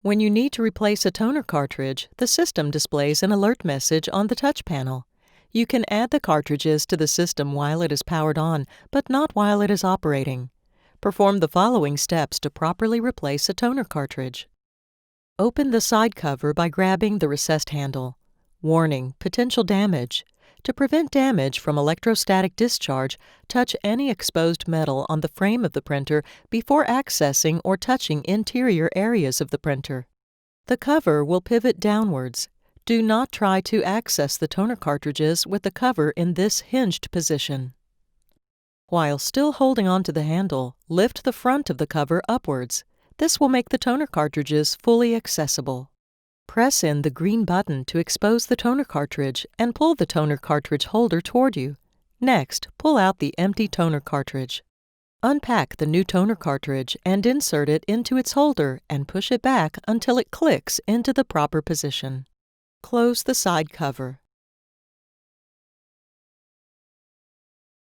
When you need to replace a toner cartridge, the system displays an alert message on the touch panel. You can add the cartridges to the system while it is powered on, but not while it is operating. Perform the following steps to properly replace a toner cartridge. Open the side cover by grabbing the recessed handle. Warning: potential damage. To prevent damage from electrostatic discharge, touch any exposed metal on the frame of the printer before accessing or touching interior areas of the printer. The cover will pivot downwards. Do not try to access the toner cartridges with the cover in this hinged position. While still holding onto the handle, lift the front of the cover upwards. This will make the toner cartridges fully accessible. Press in the green button to expose the toner cartridge and pull the toner cartridge holder toward you. Next, pull out the empty toner cartridge. Unpack the new toner cartridge and insert it into its holder and push it back until it clicks into the proper position. Close the side cover.